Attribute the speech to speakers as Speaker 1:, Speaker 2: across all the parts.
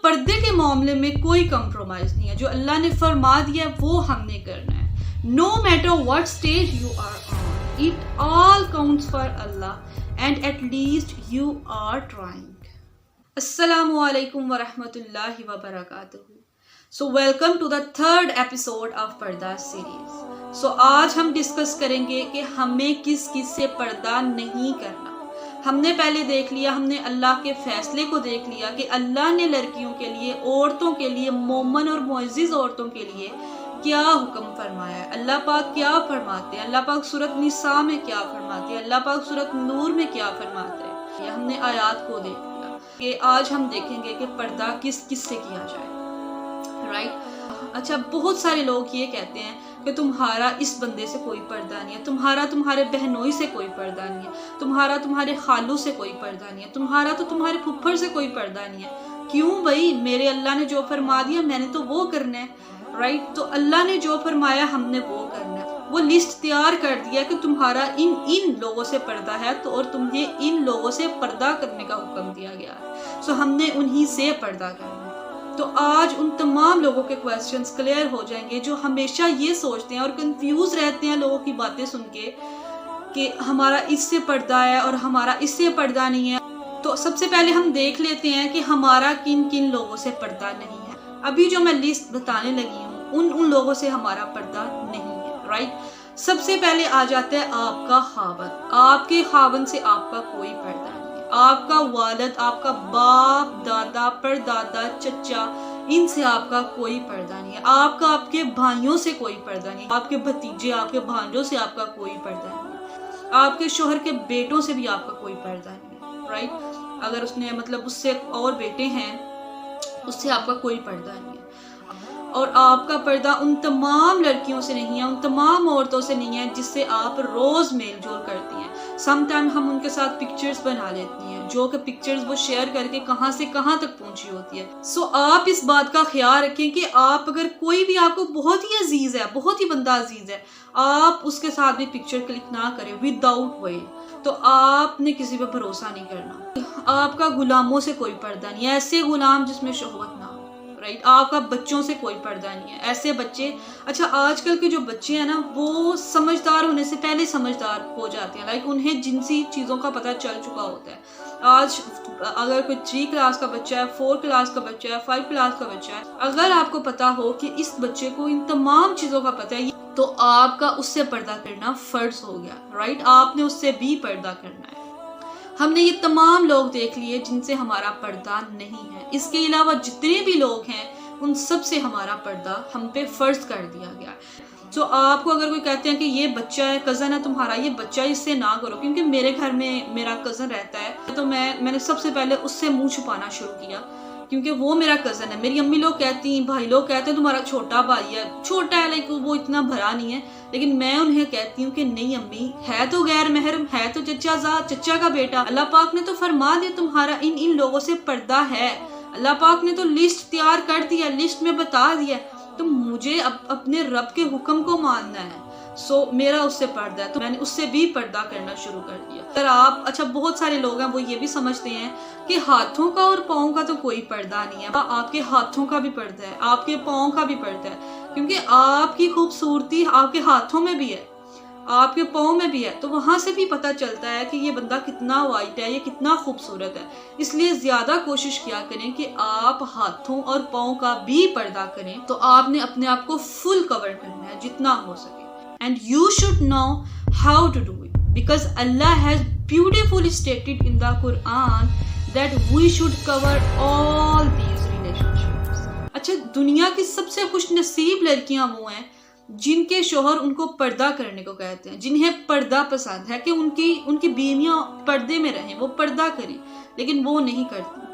Speaker 1: پردے کے معاملے میں کوئی کمپرومائز نہیں ہے. جو اللہ نے فرما دیا ہے وہ ہم نے کرنا ہے. No matter what stage you are on, it all counts for Allah and at least you are trying. Assalamu alaikum wa rahmatullahi wa barakatuh. So welcome to the third episode of Parda series. So آج ہم discuss کریں گے کہ ہمیں کس کس سے پردہ نہیں کرنا. ہم نے پہلے دیکھ لیا, ہم نے اللہ کے فیصلے کو دیکھ لیا کہ اللہ نے لڑکیوں کے لیے, عورتوں کے لیے, مومن اور معزز عورتوں کے لیے کیا حکم فرمایا ہے. اللہ پاک کیا فرماتے ہیں, اللہ پاک سورۃ نساء میں کیا فرماتے ہیں, اللہ پاک سورۃ نور میں کیا فرماتے ہیں. یہ ہم نے آیات کو دیکھ لیا. کہ آج ہم دیکھیں گے کہ پردہ کس کس سے کیا جائے. رائٹ. اچھا, بہت سارے لوگ یہ کہتے ہیں کہ تمہارا اس بندے سے کوئی پردہ نہیں ہے, تمہارا تمہارے بہنوئی سے کوئی پردہ نہیں ہے, تمہارا تمہارے خالو سے کوئی پردہ نہیں ہے, تمہارا تو تمہارے پھپھر سے کوئی پردہ نہیں ہے. کیوں بھائی, میرے اللہ نے جو فرما دیا میں نے تو وہ کرنا ہے. رائٹ. تو اللہ نے جو فرمایا ہم نے وہ کرنا ہے. وہ لسٹ تیار کر دیا کہ تمہارا ان لوگوں سے پردہ ہے تو اور تمہیں ان لوگوں سے پردہ کرنے کا حکم دیا گیا ہے. سو ہم نے انہی سے پردہ کرنا ہے. تو آج ان تمام لوگوں کے کویسچنز کلیئر ہو جائیں گے جو ہمیشہ یہ سوچتے ہیں اور کنفیوز رہتے ہیں لوگوں کی باتیں سن کے کہ ہمارا اس سے پردہ ہے اور ہمارا اس سے پردہ نہیں ہے. تو سب سے پہلے ہم دیکھ لیتے ہیں کہ ہمارا کن کن لوگوں سے پردہ نہیں ہے. ابھی جو میں لسٹ بتانے لگی ہوں ان لوگوں سے ہمارا پردہ نہیں ہے. رائٹ. سب سے پہلے آ جاتا ہے آپ کا خاوند. آپ کے خاوند سے آپ کا کوئی پردہ نہیں ہے. آپ کا والد, آپ کا باپ, دادا, پردادا, چچا, ان سے آپ کا کوئی پردہ نہیں ہے. آپ کا آپ کے بھائیوں سے کوئی پردہ نہیں ہے. آپ کے بھتیجے, آپ کے بھانجوں سے آپ کا کوئی پردہ نہیں ہے. آپ کے شوہر کے بیٹوں سے بھی آپ کا کوئی پردہ نہیں ہے. رائٹ. اگر اس نے اس سے اور بیٹے ہیں اس سے آپ کا کوئی پردہ نہیں ہے. اور آپ کا پردہ ان تمام لڑکیوں سے نہیں ہے, ان تمام عورتوں سے نہیں ہے جس سے آپ روز میل جول کرتی ہیں. سم ٹائم ہم ان کے ساتھ پکچرز بنا لیتی ہیں جو کہ پکچرز وہ شیئر کر کے کہاں سے کہاں تک پہنچی ہوتی ہے. سو آپ اس بات کا خیال رکھیں کہ آپ اگر کوئی بھی آپ کو بہت ہی عزیز ہے, بہت ہی بندہ عزیز ہے, آپ اس کے ساتھ بھی پکچر کلک نہ کریں وداؤٹ وے. تو آپ نے کسی پہ بھروسہ نہیں کرنا. آپ کا غلاموں سے کوئی پردہ نہیں ہے, ایسے غلام جس میں شہوت نہ ہو. رائٹ. آپ کا بچوں سے کوئی پردہ نہیں ہے, ایسے بچے. اچھا, آج کل کے جو بچے ہیں نا وہ سمجھدار ہونے سے پہلے سمجھدار ہو جاتے ہیں. لائک انہیں جنسی چیزوں کا پتہ چل چکا ہوتا ہے. آج اگر کوئی 3 کلاس کا بچہ ہے, 4 کلاس کا بچہ ہے, 5 کلاس کا بچہ ہے, اگر آپ کو پتا ہو کہ اس بچے کو ان تمام چیزوں کا پتہ ہے تو آپ کا اس سے پردہ کرنا فرض ہو گیا. رائٹ. آپ نے اس سے بھی پردہ کرنا ہے. ہم نے یہ تمام لوگ دیکھ لیے جن سے ہمارا پردہ نہیں ہے. اس کے علاوہ جتنے بھی لوگ ہیں ان سب سے ہمارا پردہ ہم پہ فرض کر دیا گیا. تو آپ کو اگر کوئی کہتے ہیں کہ یہ بچہ ہے, کزن ہے تمہارا, یہ بچہ اس سے نہ کرو, کیونکہ میرے گھر میں میرا کزن رہتا ہے تو میں نے سب سے پہلے اس سے منہ چھپانا شروع کیا کیونکہ وہ میرا کزن ہے. میری امی لوگ کہتی ہیں, بھائی لوگ کہتے ہیں تمہارا چھوٹا بھائی ہے, چھوٹا ہے لائک وہ اتنا بھرا نہیں ہے, لیکن میں انہیں کہتی ہوں کہ نہیں امی, ہے تو غیر محرم, ہے تو چچا کا بیٹا. اللہ پاک نے تو فرما دیا تمہارا ان لوگوں سے پردہ ہے. اللہ پاک نے تو لسٹ تیار کر دیا, لسٹ میں بتا دیا, تو مجھے اپنے رب کے حکم کو ماننا ہے. سو میرا اس سے پردہ ہے, تو میں نے اس سے بھی پردہ کرنا شروع کر دیا. اگر آپ, اچھا بہت سارے لوگ ہیں وہ یہ بھی سمجھتے ہیں کہ ہاتھوں کا اور پاؤں کا تو کوئی پردہ نہیں ہے. آپ کے ہاتھوں کا بھی پردہ ہے, آپ کے پاؤں کا بھی پردہ ہے, کیونکہ آپ کی خوبصورتی آپ کے ہاتھوں میں بھی ہے, آپ کے پاؤں میں بھی ہے. تو وہاں سے بھی پتہ چلتا ہے کہ یہ بندہ کتنا وائٹ ہے, یہ کتنا خوبصورت ہے. اس لیے زیادہ کوشش کیا کریں کہ آپ ہاتھوں اور پاؤں کا بھی پردہ کریں. تو آپ نے اپنے آپ کو فل کور کرنا ہے جتنا ہو سکے. And you should know how to do it because Allah has beautifully stated in the Quran that we should cover all these relationships. اچھا, دنیا کی سب سے خوش نصیب لڑکیاں وہ ہیں جن کے شوہر ان کو پردہ کرنے کو کہتے ہیں, جنہیں پردہ پسند ہے کہ ان کی بیویاں پردے میں رہیں, وہ پردہ کریں, لیکن وہ نہیں کرتی.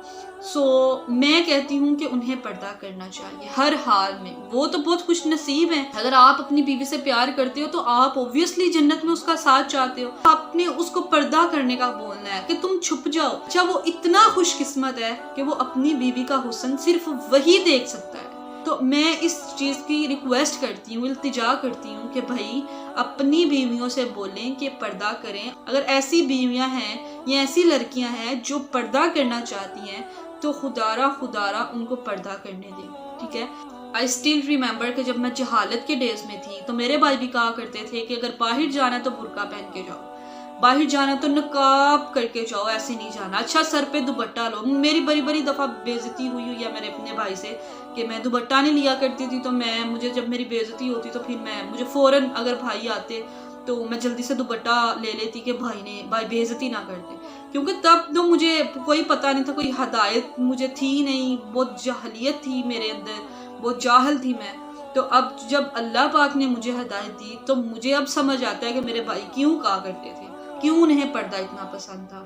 Speaker 1: سو میں کہتی ہوں کہ انہیں پردہ کرنا چاہیے ہر حال میں. وہ تو بہت خوش نصیب ہیں. اگر آپ اپنی بیوی سے پیار کرتے ہو تو آپ اوبویسلی جنت میں اس کا ساتھ چاہتے ہو. آپ نے اس کو پردہ کرنے کا بولنا ہے کہ تم چھپ جاؤ. اچھا, وہ اتنا خوش قسمت ہے کہ وہ اپنی بیوی کا حسن صرف وہی دیکھ سکتا ہے. تو میں اس چیز کی ریکویسٹ کرتی ہوں, التجا کرتی ہوں کہ بھائی اپنی بیویوں سے بولیں کہ پردہ کریں. اگر ایسی بیویاں ہیں یا ایسی لڑکیاں ہیں جو پردہ کرنا چاہتی ہیں تو خدارہ ان کو پردہ کرنے دیں، ٹھیک ہے. I still remember کہ جب میں جہالت کے ڈیز میں تھی تو میرے بھائی بھی کہا کرتے تھے کہ اگر باہر جانا تو برقع پہن کے جاؤ، باہر جانا تو نقاب کر کے جاؤ، ایسے نہیں جانا، اچھا سر پہ دوپٹہ لو. میری بڑی دفعہ بےعزتی ہوئی ہے میرے اپنے بھائی سے کہ میں دوپٹہ نہیں لیا کرتی تھی، تو مجھے جب میری بےعزتی ہوتی تو پھر مجھے فوراً اگر بھائی آتے تو میں جلدی سے دوپٹہ لے لیتی کہ بھائی بےعزتی نہ کرتے، کیونکہ تب تو مجھے کوئی پتہ نہیں تھا، کوئی ہدایت مجھے تھی نہیں، بہت جاہلیت تھی میرے اندر، بہت جاہل تھی میں. تو اب جب اللہ پاک نے مجھے ہدایت دی تو مجھے اب سمجھ آتا ہے کہ میرے بھائی کیوں کہا کرتے تھے، کیوں انہیں پردہ اتنا پسند تھا.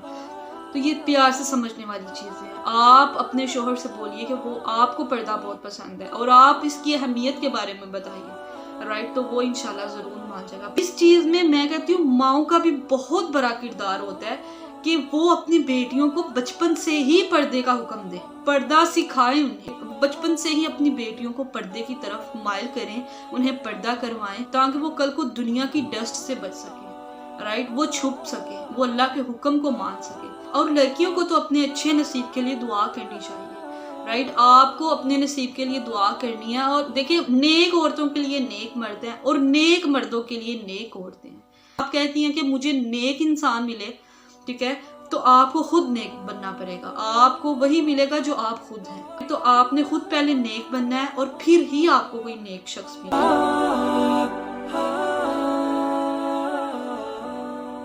Speaker 1: تو یہ پیار سے سمجھنے والی چیز ہے. آپ اپنے شوہر سے بولیے کہ وہ آپ کو پردہ بہت پسند ہے اور آپ اس کی اہمیت کے بارے میں بتائیے، رائٹ، تو وہ انشاءاللہ ضرور مان جائے گا. اس چیز میں کہتی ہوں ماؤں کا بھی بہت بڑا کردار ہوتا ہے کہ وہ اپنی بیٹیوں کو بچپن سے ہی پردے کا حکم دیں، پردہ سکھائیں، انہیں بچپن سے ہی اپنی بیٹیوں کو پردے کی طرف مائل کریں، انہیں پردہ کروائیں تاکہ وہ کل کو دنیا کی ڈسٹ سے بچ سکیں، رائٹ، وہ چھپ سکے، وہ اللہ کے حکم کو مان سکے. اور لڑکیوں کو تو اپنے اچھے نصیب کے لیے دعا کرنی چاہیے، رائٹ، آپ کو اپنے نصیب کے لیے دعا کرنی ہے. اور دیکھیں نیک عورتوں کے لیے نیک مرد ہیں اور نیک مردوں کے لیے نیک عورتیں ہیں. آپ کہتی ہیں کہ مجھے نیک انسان ملے، ٹھیک ہے، تو آپ کو خود نیک بننا پڑے گا، آپ کو وہی ملے گا جو آپ خود ہیں. تو آپ نے خود پہلے نیک بننا ہے اور پھر ہی آپ کو کوئی نیک شخص ملے گا.